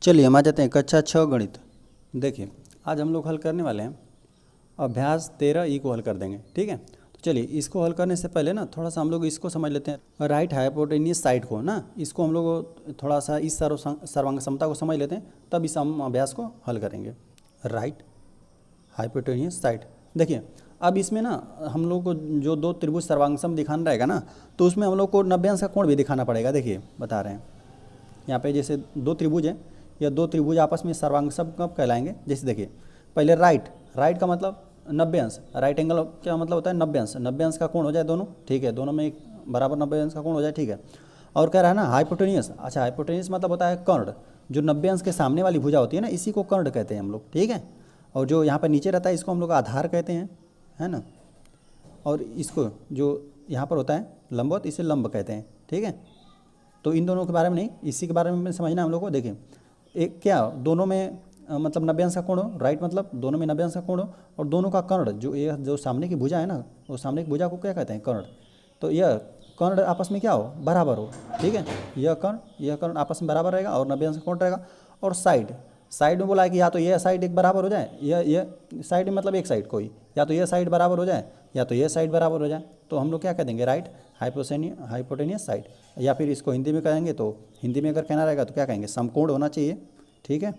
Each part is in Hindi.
चलिए हम आ जाते हैं कक्षा 6 गणित। देखिए आज हम लोग हल करने वाले हैं अभ्यास 13 को हल कर देंगे। ठीक है, तो चलिए इसको हल करने से पहले ना थोड़ा सा हम लोग इसको समझ लेते हैं। राइट हाइपोटेन्यूस साइड को ना इसको हम लोग थोड़ा सा इस सर्वांग समता को समझ लेते हैं, तब इस हम अभ्यास को हल करेंगे। राइट हाइपोटेन्यूस साइड, देखिए अब इसमें ना हम लोग को जो दो त्रिभुज सर्वांगसम दिखाना रहेगा ना, तो उसमें हम लोग को 90 अंश का कोण भी दिखाना पड़ेगा। देखिए बता रहे हैं यहाँ पे जैसे दो त्रिभुज हैं, या दो त्रिभुज आपस में सर्वांगसम कब कहलाएंगे। जैसे देखिए पहले राइट का मतलब 90 अंश, राइट एंगल क्या मतलब होता है 90 अंश, 90 अंश का कोण हो जाए दोनों। ठीक है, दोनों में एक बराबर 90 अंश का कोण हो जाए। ठीक है, और कह रहा है ना हाइपोटेनियस। अच्छा, हाइपोटेनियस मतलब होता है कर्ण, जो 90 अंश के सामने वाली भुजा होती है ना, इसी को कर्ण कहते हैं हम लोग। ठीक है, और जो यहाँ पर नीचे रहता है इसको हम लोग आधार कहते हैं, है ना। और इसको जो यहाँ पर होता है लंबवत, इसे लंब कहते हैं। ठीक है, तो इन दोनों के बारे में नहीं, इसी के बारे में समझना हम लोग को। देखिए एक क्या दोनों में मतलब 90 अंश का कोण हो, राइट मतलब दोनों में 90 अंश का कोण हो, और दोनों का कर्ण जो सामने की भुजा है ना, वो सामने की भुजा को क्या कहते हैं कर्ण। तो यह कर्ण आपस में क्या हो, बराबर हो। ठीक है, यह कर्ण आपस में बराबर रहेगा और 90 अंश का कोण रहेगा। और साइड में बोला है कि या तो यह साइड एक बराबर हो जाए, यह साइड मतलब एक साइड कोई, या तो यह साइड बराबर हो जाए या तो यह साइड बराबर हो जाए, तो हम लोग क्या कह देंगे राइट हाइपोटेनियस साइड। या फिर इसको हिंदी में कहेंगे, तो हिंदी में अगर कहना रहेगा तो क्या कहेंगे समकोण होना चाहिए। ठीक है,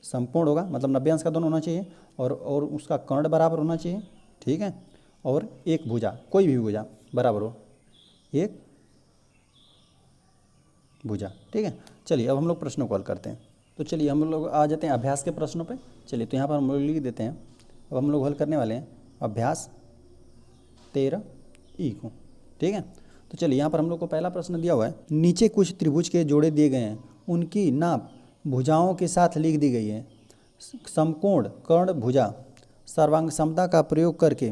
समकोण होगा मतलब 90 अंश का दोनों होना चाहिए, और उसका कर्ण बराबर होना चाहिए। ठीक है, और एक भुजा, कोई भी भुजा बराबर हो, एक भुजा। ठीक है, चलिए अब हम लोग प्रश्नों को हल करते हैं। तो चलिए हम लोग आ जाते हैं अभ्यास के प्रश्नों पे। चलिए तो यहाँ पर हम लोग लिख देते हैं, अब हम लोग हल करने वाले हैं अभ्यास 13 को। ठीक है, तो चलिए यहाँ पर हम लोग को पहला प्रश्न दिया हुआ है, नीचे कुछ त्रिभुज के जोड़े दिए गए हैं, उनकी नाप भुजाओं के साथ लिख दी गई है। समकोण कर्ण भुजा सर्वांग समता का प्रयोग करके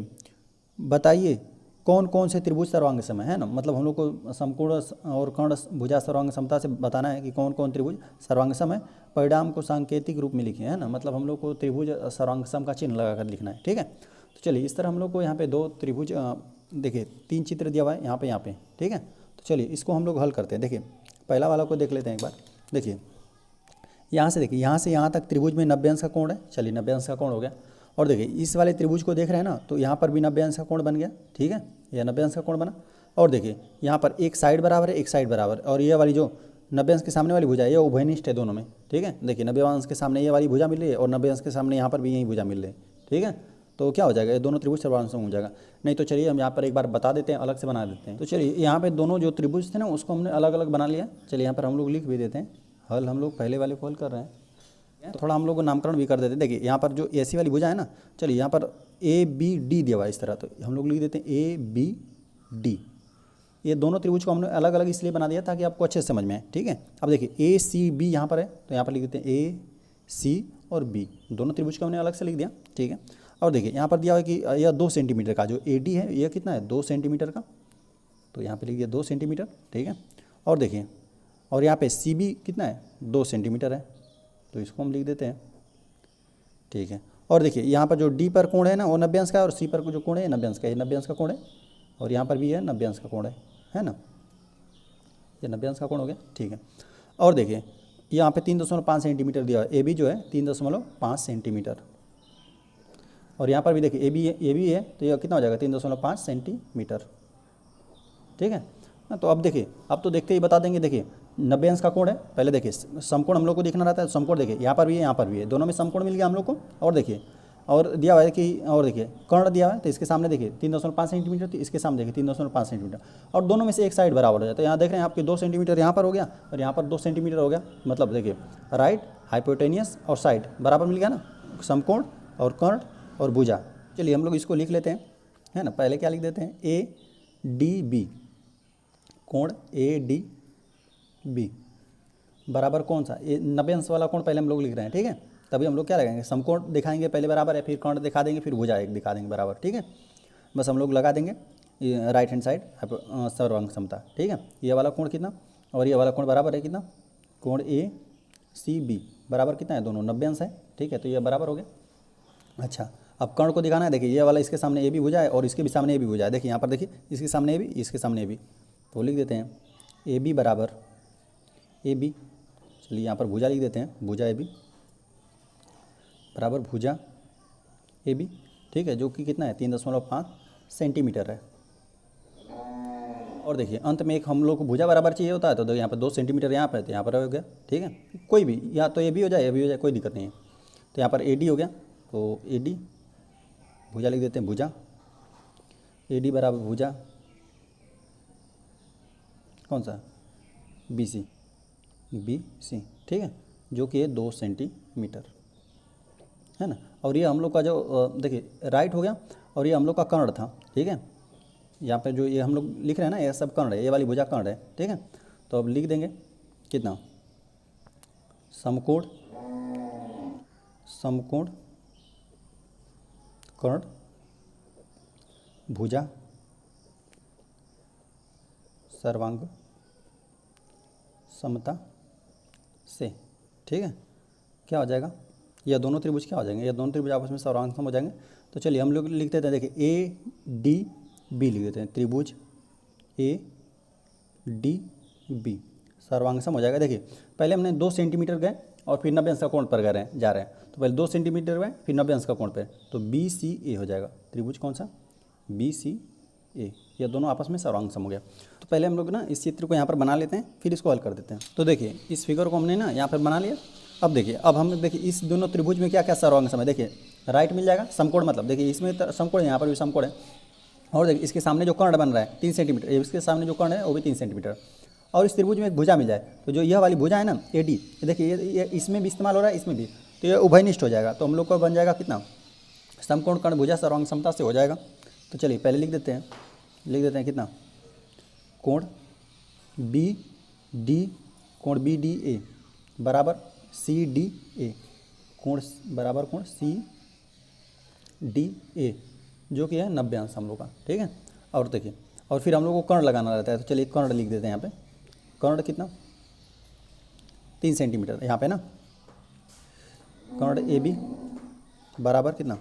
बताइए कौन कौन से त्रिभुज सर्वांग सम है ना। मतलब हम लोग को समकोण और कर्ण भुजा सर्वांग समता से बताना है कि कौन कौन त्रिभुज सर्वांग सम है। परिणाम को सांकेतिक रूप में लिखे, है ना, मतलब हम लोग को त्रिभुज सर्वांग सम का चिन्ह लगाकर लिखना है। ठीक है, तो चलिए इस तरह हम लोग को यहाँ पे दो त्रिभुज देखिए 3 चित्र दिया हुआ है यहाँ पे। ठीक है, तो चलिए इसको हम लोग हल करते हैं। देखिए पहला वाला को देख लेते हैं एक बार। देखिए यहाँ से, देखिए यहाँ से यहाँ तक त्रिभुज में 90 अंश का कोण है। चलिए 90 अंश का कोण हो गया। और देखिए इस वाले त्रिभुज को देख रहे हैं ना, तो यहाँ पर भी 90 अंश का कोण बन गया। ठीक है, यह 90 अंश का कोण बना। और देखिए यहाँ पर एक साइड बराबर है, एक साइड बराबर, और ये वाली जो 90 अंश के सामने वाली भुजा है, ये उभयनिष्ठ है दोनों में। ठीक है, देखिए 90 अंश के सामने ये वाली भुजा मिल रही है, और 90 अंश के सामने यहाँ पर भी यही भुजा मिल रही है। ठीक है, तो क्या हो जाएगा, ये दोनों त्रिभुज सर्वांग सम हो जाएगा। नहीं तो चलिए हम यहाँ पर एक बार बता देते हैं, अलग से बना देते हैं। तो चलिए यहाँ पे दोनों जो त्रिभुज थे ना, उसको हमने अलग अलग बना लिया। चलिए यहाँ पर हम लोग लिख भी देते हैं, हल हम लोग पहले वाले को हल कर रहे हैं, तो थोड़ा हम लोग को नामकरण भी कर देते हैं। देखिए यहाँ पर जो ऐसी वाली भुजा है ना, चलिए यहाँ पर ABD दिया हुआ है इस तरह, तो हम लोग लिख देते हैं ABD। ये दोनों त्रिभुज को हमने अलग अलग इसलिए बना दिया ताकि आपको अच्छे से समझ में आए। ठीक है, अब देखिए ACB यहाँ पर है, तो यहाँ पर लिख देते हैं AC और B, दोनों त्रिभुज को हमने अलग से लिख दिया। ठीक है, और देखिए यहाँ पर दिया हुआ है कि यह 2 सेंटीमीटर का जो AD है, यह कितना है 2 सेंटीमीटर का, तो यहाँ पे लिख दिया 2 सेंटीमीटर। ठीक है, और देखिए और यहाँ पे CB कितना है 2 सेंटीमीटर है, तो इसको हम लिख देते हैं। ठीक है, और देखिए यहाँ पर जो D पर कोण है ना, वो 90 अंश का है, और C पर जो कोण है 90 अंश का, ये 90 अंश का कोण है, और यहाँ पर भी है 90 अंश का कोण है ना, ये 90 अंश का कोण हो गया। ठीक है, और देखिए यहाँ पे 3.5 सेंटीमीटर दिया है, AB जो है 3.5 सेंटीमीटर, और यहाँ पर भी देखिए AB है, तो यह कितना हो जाएगा 3.5 सेंटीमीटर। ठीक है ना, तो अब देखिए अब तो देखते ही बता देंगे। देखिए 90 अंश का कोण है, पहले देखिए समकोण हम लोग को देखना रहता है, समकोण देखिए यहाँ पर भी है यहाँ पर भी है, दोनों में समकोण मिल गया हम लोग को। और देखिए और दिया हुआ है कि, और देखिए कर्ण दिया हुआ है, तो इसके सामने देखिए 3.5 सेंटीमीटर, तो इसके सामने देखिए 3.5 सेंटीमीटर, और दोनों में से एक साइड बराबर हो जाए। तो यहाँ देख रहे हैं आपके 2 सेंटीमीटर यहाँ पर हो गया, और यहाँ पर 2 सेंटीमीटर हो गया, मतलब देखिए राइट हाइपोटेनियस और साइड बराबर मिल गया ना, समकोण और कर्ण और भुजा। चलिए हम लोग इसको लिख लेते हैं, है ना। पहले क्या लिख देते हैं ADB, कोण ADB बराबर कौन सा, 90 अंश वाला कोण पहले हम लोग लिख रहे हैं। ठीक है, तभी हम लोग क्या लगाएंगे समकोण दिखाएंगे पहले बराबर है, फिर कर्ण दिखा देंगे, फिर भुजा एक दिखा देंगे बराबर। ठीक है, बस हम लोग लगा देंगे राइट हैंड साइड सर्वांग समता। ठीक है, ये वाला कोण कितना और ये वाला कोण बराबर है कितना, कोण ACB बराबर कितना है, दोनों 90 अंश है। ठीक है, तो ये बराबर हो गया। अच्छा, अब कर्ण को दिखाना है। देखिए ये वाला इसके सामने AB भुजा है, और इसके भी सामने AB भुजा है। देखिए यहाँ पर देखिए इसके सामने AB, इसके सामने AB, तो लिख देते हैं AB बराबर AB। चलिए यहाँ पर भुजा लिख देते हैं, भुजा ए बी बराबर भुजा ए बी, ठीक है, जो कि कितना है 3.5 सेंटीमीटर है। और देखिए अंत में एक हम लोग को भुजा बराबर चाहिए होता है, तो यहाँ पर 2 सेंटीमीटर यहाँ पर है, तो यहाँ पर हो गया, ठीक है, कोई भी, या तो ये भी हो जाए, ये भी हो जाए, कोई दिक्कत नहीं है। तो यहाँ पर ए डी हो गया, तो ए डी भुजा लिख देते हैं, भुजा ए डी बराबर भुजा कौन सा बी सी, ठीक है, जो कि है 2 सेंटीमीटर, है ना। और ये हम लोग का जो देखिए राइट हो गया, और ये हम लोग का कर्ण था, ठीक है, यहाँ पे जो ये हम लोग लिख रहे हैं ना, ये सब कर्ण है, ये वाली भुजा कर्ण है, ठीक है। तो अब लिख देंगे कितना, समकोण कर्ण भुजा सर्वांग समता से, ठीक है। क्या हो जाएगा, यह दोनों त्रिभुज क्या हो जाएंगे, ये दोनों त्रिभुज आपस में सर्वांग सम हो जाएंगे। तो चलिए हम लोग लिख देते हैं, देखिए ए डी बी लिख देते हैं, त्रिभुज ए डी बी सर्वांग सम हो जाएगा। देखिए पहले हमने 2 सेंटीमीटर गए और फिर 90 अंश का कोण पर जा रहे हैं, तो पहले 2 सेंटीमीटर गए फिर 90 अंश का कोण पे, तो बी सी ए हो जाएगा, त्रिभुज कौन सा बी सी ए, ये दोनों आपस में सर्वांग सम हो गया। तो पहले हम लोग ना इस चित्र को यहाँ पर बना लेते हैं, फिर इसको हल कर देते हैं। तो देखिए इस फिगर को हमने ना यहाँ पर बना लिया। अब देखिए, अब हम देखिए इस दोनों त्रिभुज में क्या क्या सर्वांग सम है, देखिए राइट मिल जाएगा, समकोण मतलब देखिए इसमें समकोण है, यहाँ पर भी समकोण है, और देखिए इसके सामने जो कर्ण बन रहा है 3 सेंटीमीटर, इसके सामने जो कर्ण है वो भी 3 सेंटीमीटर, और इस त्रिभुज में एक भुजा मिल जाए, तो जो यह वाली भुजा है ना ए डी, देखिए ये इसमें भी इस्तेमाल हो रहा है, इसमें भी, तो ये उभयनिष्ठ हो जाएगा, तो हम लोग को बन जाएगा कितना, समकोण कर्ण भुजा सर्वांग समता से हो जाएगा। तो चलिए पहले लिख देते हैं कितना, कोण बी डी ए बराबर सी डी ए, कोण बराबर कोण सी डी ए, जो कि है 90 अंश हम लोग का, ठीक है। और देखिए, और फिर हम लोग को कर्ण लगाना रहता है, तो चलिए कर्ण लिख देते हैं यहाँ पे, कर्ण कितना 3 सेंटीमीटर यहाँ पे ना, कर्ण ए बी बराबर कितना,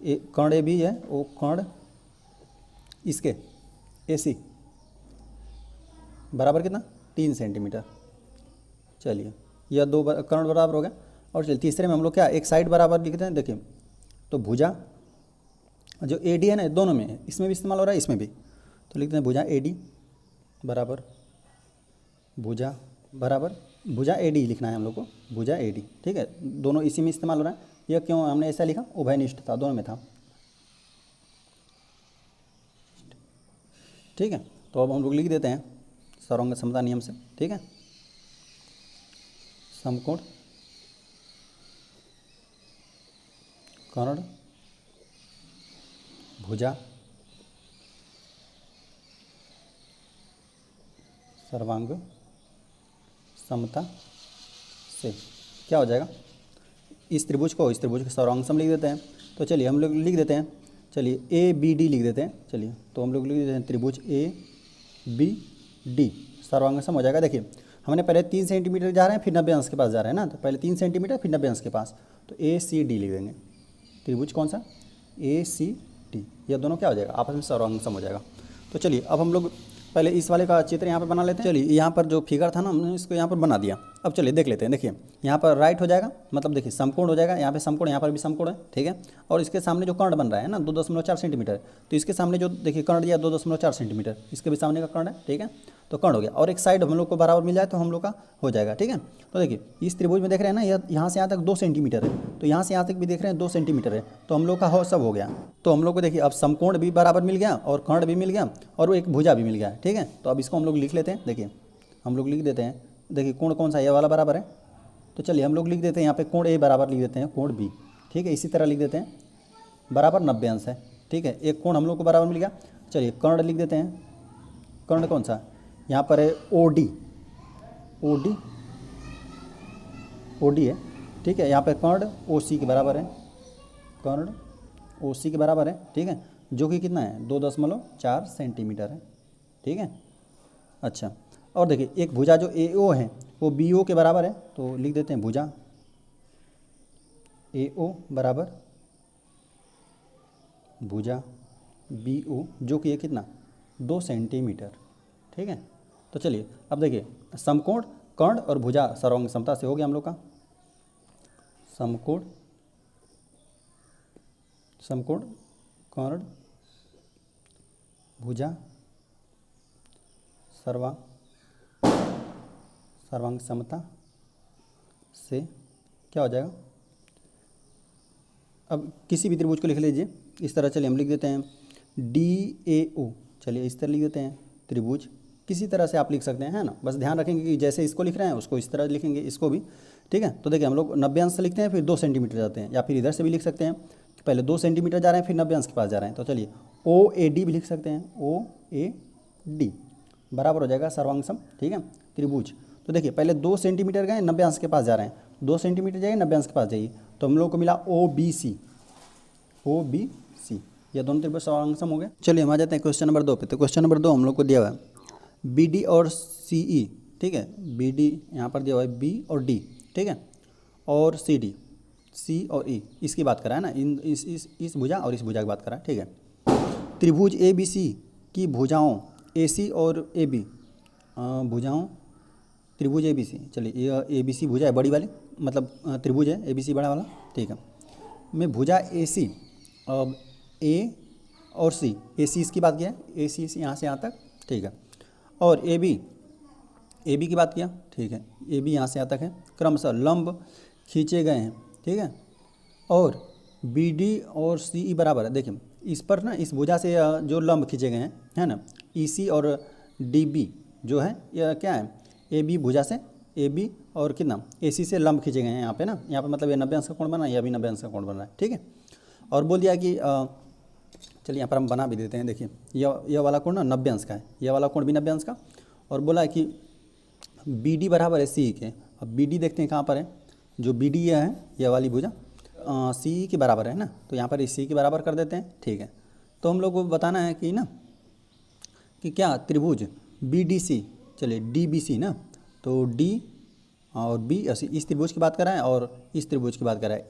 कर्ण ए बी है वो कर्ण इसके ए सी बराबर कितना 3 सेंटीमीटर। चलिए यह 2 कर्ण बराबर हो गया। और चलिए तीसरे में हम लोग क्या एक साइड बराबर लिखते हैं, देखिए तो भुजा जो ए डी है ना, दोनों में है, इसमें भी इस्तेमाल हो रहा है, इसमें भी, तो लिखते हैं भुजा ए डी बराबर भुजा ए डी लिखना है हम लोग को, भुजा ए डी, ठीक है, दोनों इसी में इस्तेमाल हो रहा है। यह क्यों हमने ऐसा लिखा, उभयनिष्ठ था, दोनों में था, ठीक है। तो अब हम लोग लिख देते हैं सर्वांग समता नियम से, ठीक है, समकोण कर्ण भुजा सर्वांग समता से क्या हो जाएगा, इस त्रिभुज को सर्वांग सम लिख देते हैं। तो चलिए हम लोग लिख देते हैं, चलिए ए बी डी लिख देते हैं, चलिए तो हम लोग लिख देते हैं त्रिभुज ए बी डी सर्वांग सम हो जाएगा। देखिए हमने पहले 3 सेंटीमीटर जा रहे हैं, फिर 90 अंश के पास जा रहे हैं ना, तो पहले 3 सेंटीमीटर फिर 90 अंश के पास, तो ए सी डी लिख देंगे, त्रिभुज कौन सा ए सी डी, यह दोनों क्या हो जाएगा आपस में सर्वांग सम हो जाएगा। तो चलिए अब हम लोग पहले इस वाले का चित्र यहाँ पर बना लेते हैं। चलिए यहाँ पर जो फिगर था ना, हमने इसको यहाँ पर बना दिया। अब चलिए देख लेते हैं, देखिए यहाँ पर राइट हो जाएगा, मतलब देखिए समकोण हो जाएगा, यहाँ पे समकोण, यहाँ पर भी समकोण है, ठीक है। और इसके सामने जो कर्ण बन रहा है ना 2.4 सेंटीमीटर, तो इसके सामने जो देखिए कर्ण दिया 2.4 सेंटीमीटर, इसके भी सामने का कर्ण है, ठीक है, तो कर्ण हो गया। और एक साइड हम लोग को बराबर मिल जाए तो हम लोग का हो जाएगा, ठीक है। तो देखिए इस त्रिभुज में देख रहे हैं ना, यहाँ से यहाँ तक 2 सेंटीमीटर है, तो यहाँ से यहाँ तक भी देख रहे हैं 2 सेंटीमीटर है, तो हम लोग का हो सब हो गया। तो हम लोग को देखिए अब समकोण भी बराबर मिल गया और कर्ण भी मिल गया और वो एक भुजा भी मिल गया, ठीक है। तो अब इसको हम लोग लिख लेते हैं, देखिए हम लोग लिख देते हैं, देखिए कोण कौन सा ये वाला बराबर है, तो चलिए हम लोग लिख देते हैं यहाँ पे कोण ए बराबर लिख देते हैं कोण बी, ठीक है। इसी तरह लिख देते हैं बराबर 90 अंश है, ठीक है, एक कोण हम लोग को बराबर मिल गया। चलिए कर्ण लिख देते हैं, कर्ण कौन सा यहाँ पर है ओ डी है, ठीक है। यहाँ पे कर्ण ओ सी के बराबर है, कर्ण ओ सी के बराबर है, ठीक है, जो कि कितना है 2.4 सेंटीमीटर है, ठीक है। अच्छा, और देखिए एक भुजा जो ए ओ है वो बी ओ के बराबर है, तो लिख देते हैं भुजा ए ओ बराबर भुजा बी ओ, जो कि ये कितना 2 सेंटीमीटर, ठीक है। तो चलिए अब देखिए समकोण कर्ण और भुजा सर्वांग समता से हो गया हम लोग का समकोण कर्ण भुजा सर्वांग समता से क्या हो जाएगा। अब किसी भी त्रिभुज को लिख लीजिए इस तरह। चलिए हम लिख देते हैं DAO। चलिए इस तरह लिख देते हैं त्रिभुज। किसी तरह से आप लिख सकते हैं, है ना। बस ध्यान रखेंगे कि जैसे इसको लिख रहे हैं उसको इस तरह लिखेंगे, इसको भी, ठीक है। तो देखिए हम लोग 90 अंश से लिखते हैं, फिर 2 सेंटीमीटर जाते हैं, या फिर इधर से भी लिख सकते हैं कि पहले 2 सेंटीमीटर जा रहे हैं फिर 90 अंश के पास जा रहे हैं। तो चलिए OAD भी लिख सकते हैं, OAD बराबर हो जाएगा सर्वांग ठीक है त्रिभुज। तो देखिए पहले 2 सेंटीमीटर गए 90 अंश के पास जा रहे हैं, 2 सेंटीमीटर जाइए 90 अंश के पास जाइए, तो हम लोग को मिला OBC। यह दोनों त्रिभुज सर्वांग सम हो गए। चलिए हम आ जाते हैं क्वेश्चन नंबर 2 पे। तो क्वेश्चन नंबर 2 हम लोग को दिया हुआ है BD और CE, ठीक है। BD यहाँ पर दिया हुआ है B और D, ठीक है, और CD, C और E, इसकी बात करा है ना, इस भुजा और इस भुजा की बात करा है, ठीक है। त्रिभुज ABC की भुजाओं AC और AB, भुजाओं त्रिभुज ABC। चलिए यह ABC भुजा है बड़ी वाली, मतलब त्रिभुज है ABC बड़ा वाला, ठीक है। मैं भुजा AC अब A और C, AC इसकी बात किया है, AC से यहाँ से यहाँ तक, ठीक है, और AB की बात किया, ठीक है, AB यहाँ से यहाँ तक है, क्रमशः लंब खींचे गए हैं, ठीक है। और BD और CE बराबर है। देखिए इस पर ना, इस भुजा से जो लंब खींचे गए हैं, है ना, EC और DB जो है यह क्या है, AB भुजा से AB और कितना AC से लंब खींचे गए हैं यहाँ पे ना, यहाँ पे मतलब ये 90 अंश का कोण बना है, यह भी 90 अंश का कोण बन रहा है, ठीक है। और बोल दिया कि चलिए यहाँ पर हम बना भी देते हैं। देखिए यह वाला कोण ना 90 अंश का है, यह वाला कोण भी 90 अंश का, और बोला है कि BD बराबर है CE के। अब BD देखते हैं कहाँ पर है, जो BD यह है, यह वाली भुजा CE के बराबर है ना, तो यहाँ पर CE के बराबर कर देते हैं, ठीक है। तो हम लोग को बताना है कि ना कि क्या त्रिभुज BDC, चलिए DBC ना, तो D और B इस त्रिभुज की बात कर रहा है और इस त्रिभुज की बात कर रहा है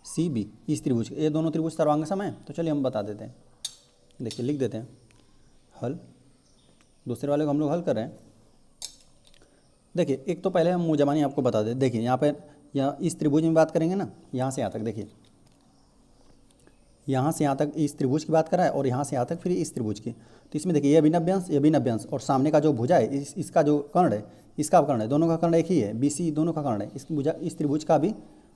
ECB, इस त्रिभुज, ये दोनों त्रिभुज सर्वांग सम है। तो चलिए हम बता देते हैं, देखिए लिख देते हैं हल। दूसरे वाले को हम लोग हल कर रहे हैं। देखिए एक तो पहले हम मुजमानी आपको बता दें। देखिए यहाँ पर इस त्रिभुज में बात करेंगे ना, यहाँ से यहाँ तक, देखिए यहाँ से यहाँ तक इस त्रिभुज की बात कर रहा है और यहाँ से यहाँ तक फिर इस त्रिभुज की। तो इसमें देखिए ये भी 90 अंश, ये भी 90 अंश, और सामने का जो भुजा है इसका जो कर्ण है, इसका कर्ण है, दोनों का कर्ण एक ही है, BC दोनों का कर्ण है, इस त्रिभुज का भी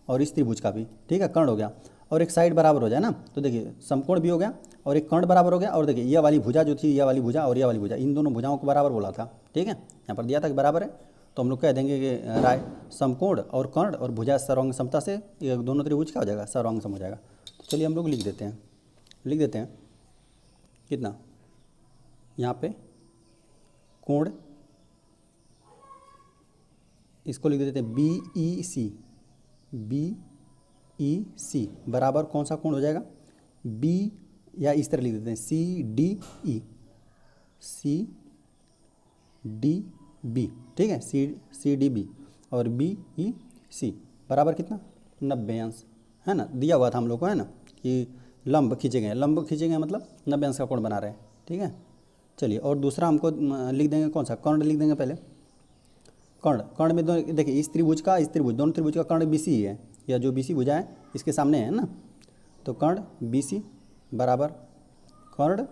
और इस त्रिभुज का भी, ठीक है, कर्ण हो गया। और एक साइड बराबर हो जाए ना, तो देखिए समकोण भी हो गया और एक कर्ण बराबर हो गया। और देखिए यह वाली भुजा जो थी, यह वाली भुजा और यह वाली भुजा, इन दोनों भुजाओं को बराबर बोला था, ठीक है, यहाँ पर दिया था कि बराबर है। तो हम लोग कह देंगे कि राय समकोण और कर्ण और भुजा सर्वांग समता से ये दोनों त्रिभुज क्या हो जाएगा, सर्वांग सम हो जाएगा। तो चलिए हम लोग लिख देते हैं कितना, यहाँ पे कोण, इसको लिख देते हैं BEC बराबर कौन सा कोण हो जाएगा, B, या इस तरह लिख देते हैं CDB, ठीक है, CDB और BEC बराबर कितना 90 अंश, है ना, दिया हुआ था हम लोग को, है ना, कि लंब खींचे गए मतलब 90 अंश का कोण बना रहे हैं, ठीक है। चलिए और दूसरा हमको लिख देंगे कौन सा, कर्ण लिख देंगे पहले। कर्ण में दोनों देखिए इस त्रिभुज दोनों त्रिभुज का कर्ण BC ही है, या जो BC भुजा है इसके सामने है ना, तो कर्ण BC बराबर कर्ण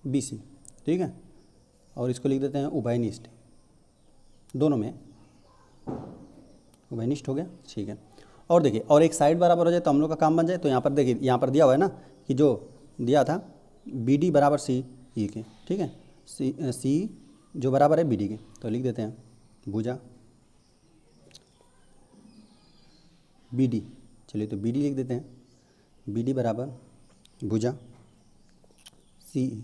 BC, ठीक है। और इसको लिख देते हैं उभयनिष्ठ, दोनों में उभयनिष्ठ हो गया, ठीक है। और देखिए और एक साइड बराबर हो जाए तो हम लोग का काम बन जाए। तो यहाँ पर देखिए, यहाँ पर दिया हुआ है ना कि जो दिया था BD बराबर CE के, ठीक है, C जो बराबर है BD के, तो लिख देते हैं भुजा BD। चलिए तो BD लिख देते हैं, BD बराबर भुजा CE।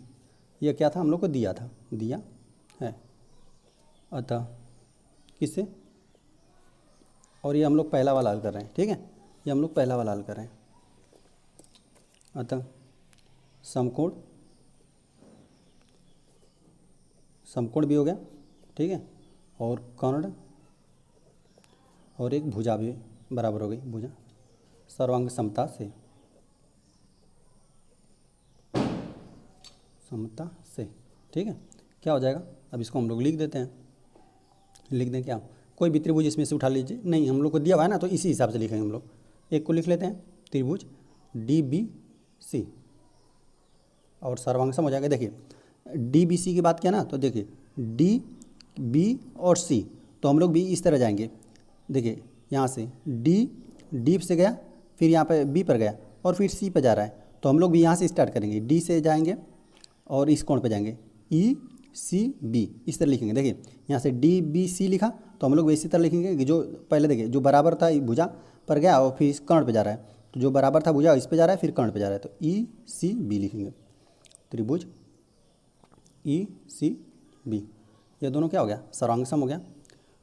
यह क्या था, हम लोग को दिया है, अतः किससे, और ये हम लोग पहला वाला हल कर रहे हैं, ठीक है, ये हम लोग पहला वाला हल कर रहे हैं। अतः समकोण भी हो गया, ठीक है, और कर्ण और एक भुजा भी बराबर हो गई, भुजा सर्वांग समता से, ठीक है, क्या हो जाएगा अब इसको हम लोग लिख देते हैं, लिख दें क्या, कोई भी त्रिभुज इसमें से उठा लीजिए, नहीं हम लोग को दिया हुआ है ना, तो इसी हिसाब से लिखेंगे हम लोग। एक को लिख लेते हैं त्रिभुज DBC और सर्वांग हो जाएगा। देखिए DBC की बात किया ना, तो देखिए DB और C, तो हम लोग भी इस तरह जाएंगे। देखिए यहाँ से D से गया, फिर यहाँ पे B पर गया और फिर C पर जा रहा है, तो हम लोग भी यहाँ से स्टार्ट करेंगे, D से जाएंगे और इस कोण पे जाएंगे ECB, इस तरह लिखेंगे। देखिए यहाँ से DBC लिखा, तो हम लोग भी इसी तरह लिखेंगे कि जो पहले देखिए जो बराबर था भुजा पर गया और फिर इस कर्ण पे जा रहा है, तो जो बराबर था भुजा इस पे जा रहा है, फिर कर्ण पे जा रहा है, तो ECB लिखेंगे, त्रिभुज ECB। ये दोनों क्या हो गया, सर्वांग हो गया,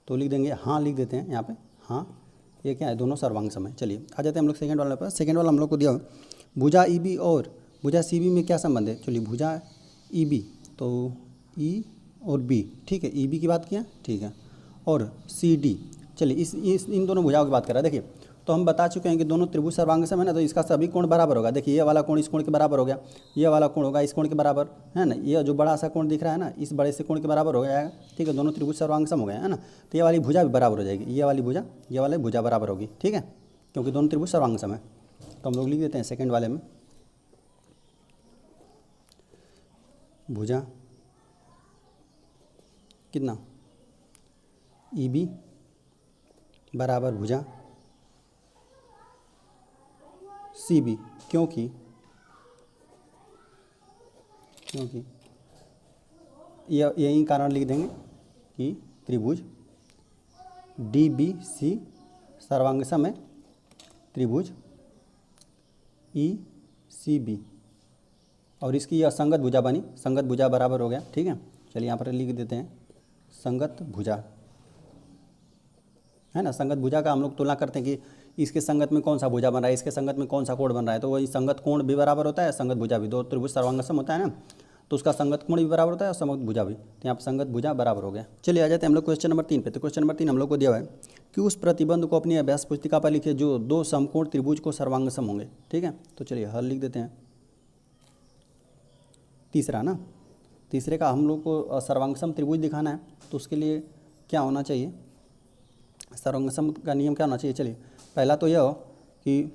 तो लिख देंगे हाँ, लिख देते हैं यहाँ पे हाँ, ये क्या है, दोनों सर्वांग है। चलिए आ जाते हैं हम लोग सेकंड वाले पर। सेकंड वाला हम लोग को दिया भुजा EB और भुजा CB में क्या संबंध है। चलिए भुजा EB, तो E और B, ठीक है, EB की बात किया, ठीक है, और CD। चलिए इस इन दोनों भुजाओं की बात कर रहा है। देखिए तो हम बता चुके हैं कि दोनों त्रिभुज सर्वांग सम है ना, तो इसका सभी कोण बराबर होगा। देखिए ये वाला कोण इस कोण के बराबर हो गया, ये वाला कोण होगा इस कोण के बराबर, है ना, ये जो बड़ा सा कोण दिख रहा है ना, इस बड़े से कोण के बराबर हो गया, ठीक है, दोनों त्रिभुज सर्वांग सम हो गए, है ना। तो ये वाली भुजा भी बराबर हो जाएगी, ये वाली भुजा ये वाली भुजा बराबर होगी, ठीक है, क्योंकि दोनों त्रिभुज सर्वांग सम है। तो हम लोग लिख देते हैं सेकेंड वाले में भुजा कितना EB बराबर भुजा CB, क्योंकि यही कारण लिख देंगे कि त्रिभुज DBC सर्वांग सम है त्रिभुज ECB, और इसकी यह संगत भुजा बनी, संगत भुजा बराबर हो गया, ठीक है। चलिए यहाँ पर लिख देते हैं संगत भुजा, है ना। संगत भुजा का हम लोग तुलना करते हैं कि इसके संगत में कौन सा भुजा बन रहा है, इसके संगत में कौन सा कोण बन रहा है, तो वही संगत कोण भी बराबर होता है, संगत भुजा भी, दो त्रिभुज सर्वांग सम होता है ना, तो उसका संगत कोण भी बराबर होता है और संगत भुजा भी, तो यहाँ पर संगत भुजा बराबर हो गया। चलिए आ जाते हैं हम लोग क्वेश्चन नंबर 3 पे। तो क्वेश्चन नंबर 3 हम लोग को दिया हुआ है कि उस प्रतिबंध को अपनी अभ्यास पुस्तिका पर लिखे जो दो समकोण त्रिभुज को सर्वांग सम होंगे, ठीक है। तो चलिए हल लिख देते हैं। तीसरा ना, तीसरे का हम लोग को सर्वांगसम त्रिभुज दिखाना है, तो उसके लिए क्या होना चाहिए, सर्वांगसम का नियम क्या होना चाहिए। चलिए पहला तो यह हो कि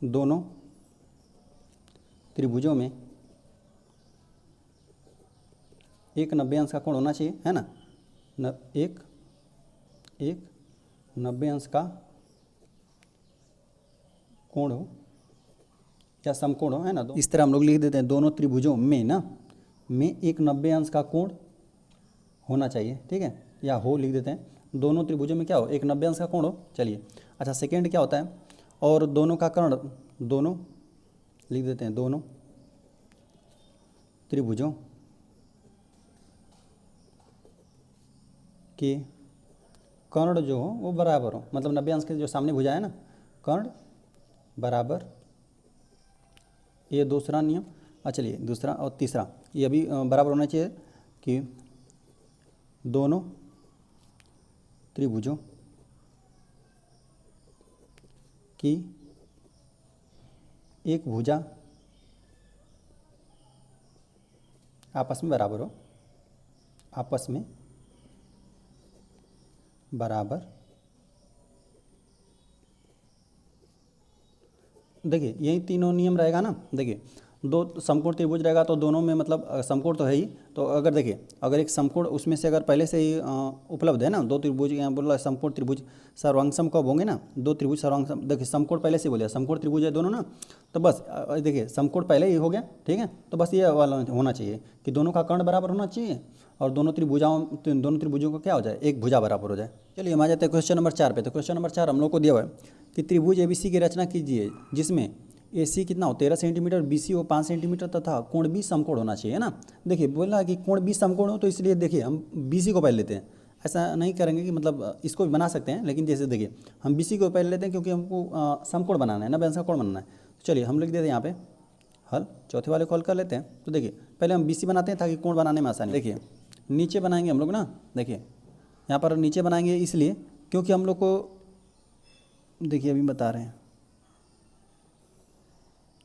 दोनों त्रिभुजों में एक 90 अंश का कोण होना चाहिए, है ना, एक 90 अंश का कोण हो या समकोण हो, है ना। इस तरह हम लोग लिख देते हैं दोनों त्रिभुजों में ना में एक 90 अंश का कोण होना चाहिए, ठीक है, या हो लिख देते हैं, दोनों त्रिभुजों में क्या हो, एक 90 अंश का कोण हो। चलिए अच्छा सेकेंड क्या होता है, और दोनों का कर्ण, दोनों लिख देते हैं दोनों त्रिभुजों के कर्ण जो हो वो बराबर हो, मतलब 90 अंश के जो सामने भुजा है ना, कर्ण बराबर, ये दूसरा नियम। चलिए दूसरा और तीसरा ये भी बराबर होना चाहिए कि दोनों त्रिभुजों की एक भुजा आपस में बराबर हो, आपस में बराबर। देखिए यही तीनों नियम रहेगा ना। देखिए दो समकोण त्रिभुज रहेगा तो दोनों में मतलब समकोण तो है ही, तो अगर देखिए अगर एक समकोण उसमें से अगर पहले से ही उपलब्ध है ना, दो त्रिभुज यहाँ बोला समकोण त्रिभुज सर्वांगसम कब होंगे ना, दो त्रिभुज सर्वांगसम, देखिए समकोण पहले से बोले समकोण त्रिभुज है दोनों ना, तो बस देखिए समकोण पहले ही हो गया, ठीक है, तो बस ये वाला होना चाहिए कि दोनों का कर्ण बराबर होना चाहिए और दोनों त्रिभुजों का क्या हो जाए, एक भुजा बराबर हो जाए। चलिए हम आ जाते हैं क्वेश्चन नंबर 4 पे। तो क्वेश्चन नंबर 4 हम लोग को दिया हुआ है कि त्रिभुज ABC की रचना कीजिए जिसमें AC कितना हो 13 सेंटीमीटर, BC हो 5 सेंटीमीटर तथा कोण भी समकोण होना चाहिए, है ना। देखिए बोला कि कोण भी समकोण हो, तो इसलिए देखिए हम BC को पहले लेते हैं, ऐसा नहीं करेंगे कि मतलब इसको भी बना सकते हैं, लेकिन जैसे देखिए हम BC को पहले लेते हैं क्योंकि हमको समकोण बनाना है ना, 90 अंश का कोण बनाना है। तो चलिए हम लिख देते हैं यहाँ पे हल, चौथे वाले को हल कर लेते हैं। तो देखिए पहले हम BC बनाते हैं ताकि कोण बनाने में आसानी। देखिए नीचे बनाएंगे हम लोग ना, देखिए यहाँ पर नीचे बनाएंगे इसलिए क्योंकि हम लोग को, देखिए अभी बता रहे हैं,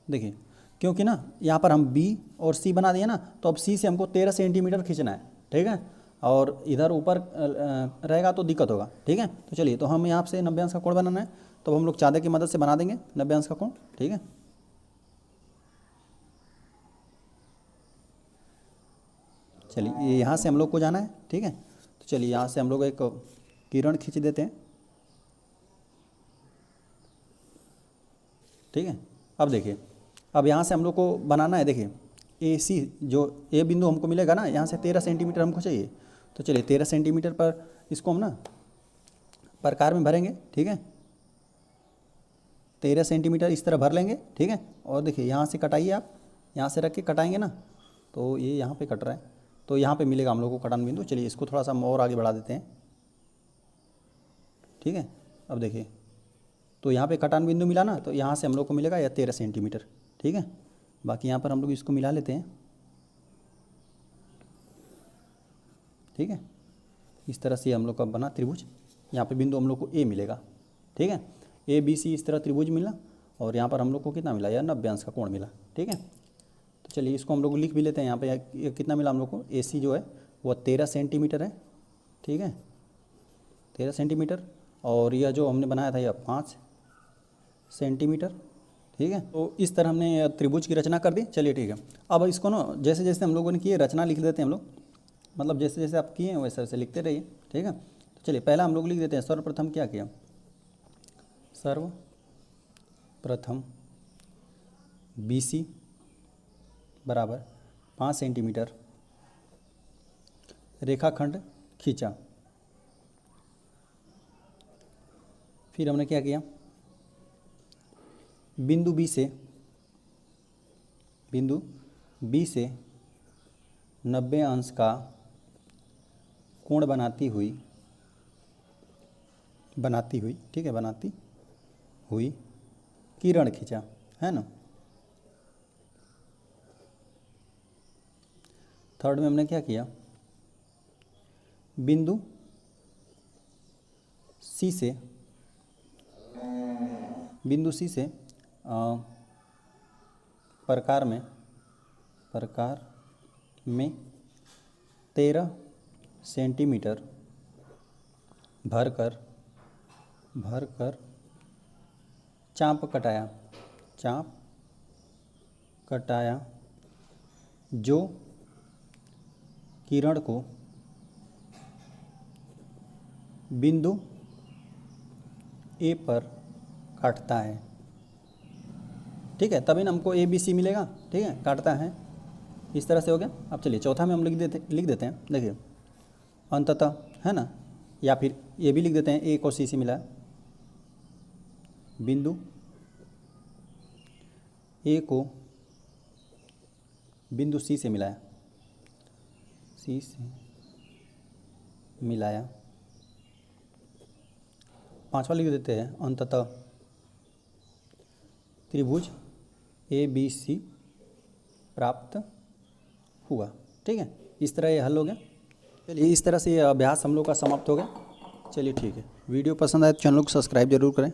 देखिए क्योंकि ना यहाँ पर हम B और C बना दिए ना, तो अब C से हमको 13 सेंटीमीटर खींचना है, ठीक है, और इधर ऊपर रहेगा तो दिक्कत होगा, ठीक है। तो चलिए, तो हम यहाँ से 90 अंश का कोण बनाना है, तो हम लोग चादर की मदद से बना देंगे 90 अंश का कोण, ठीक है। चलिए, ये यहाँ से हम लोग को जाना है, ठीक है। तो चलिए, यहाँ से हम लोग एक किरण खींच देते हैं, ठीक है। अब देखिए, अब यहाँ से हम लोग को बनाना है, देखिए ए सी, जो ए बिंदु हमको मिलेगा ना, यहाँ से 13 सेंटीमीटर हमको चाहिए। तो चलिए 13 सेंटीमीटर पर इसको हम ना प्रकार में भरेंगे, ठीक है। 13 सेंटीमीटर इस तरह भर लेंगे, ठीक है। और देखिए यहाँ से कटाइए, आप यहाँ से रख के कटाएंगे ना, तो ये यहाँ पे कट रहा है, तो यहाँ पे मिलेगा हम लोग को कटान बिंदु। चलिए इसको थोड़ा सा हम और आगे बढ़ा देते हैं, ठीक है। अब देखिए, तो यहाँ पे कटान बिंदु मिला ना, तो यहाँ से हम लोग को मिलेगा या 13 सेंटीमीटर, ठीक है। बाकी यहाँ पर हम लोग इसको मिला लेते हैं, ठीक है। इस तरह से हम लोग का बना त्रिभुज, यहाँ पे बिंदु हम लोग को ए मिलेगा, ठीक है। ए बी सी इस तरह त्रिभुज मिला, और यहाँ पर हम लोग को कितना मिला, या 90 अंश का कोण मिला, ठीक है। तो चलिए इसको हम लोग लिख भी लेते हैं। यहाँ पे कितना मिला हम लोग को, ए सी जो है वो 13 सेंटीमीटर है, ठीक है, 13 सेंटीमीटर। और यह जो हमने बनाया था यह 5 सेंटीमीटर, ठीक है। तो इस तरह हमने त्रिभुज की रचना कर दी। चलिए ठीक है, अब इसको ना जैसे जैसे हम लोगों ने किए रचना लिख देते हैं हम लोग, मतलब जैसे जैसे आप किए हैं वैसे वैसे लिखते रहिए, ठीक है। तो चलिए पहला हम लोग लिख देते हैं, सर्वप्रथम क्या किया, सर्वप्रथम बी सी बराबर 5 सेंटीमीटर रेखाखंड खींचा। फिर हमने क्या किया, बिंदु बी से 90 अंश का कोण बनाती हुई, ठीक है, बनाती हुई किरण खींचा, है ना। थर्ड में हमने क्या किया, बिंदु सी से प्रकार में 13 सेंटीमीटर भर कर चाप कटाया, जो किरण को बिंदु ए पर काटता है, ठीक है। तभी ना हमको ए बी सी मिलेगा, ठीक है, काटता है, इस तरह से हो गया। अब चलिए चौथा में हम लिख देते हैं, देखिए अंततः, है ना, या फिर ये भी लिख देते हैं, ए को सी से मिला है, बिंदु ए को बिंदु सी से मिलाया, पांचवा लिख देते हैं, अंततः त्रिभुज ए बी सी प्राप्त हुआ, ठीक है। इस तरह ये हल हो गया। चलिए इस तरह से ये अभ्यास हम लोग का समाप्त हो गया। चलिए ठीक है, वीडियो पसंद आए तो चैनल को सब्सक्राइब जरूर करें।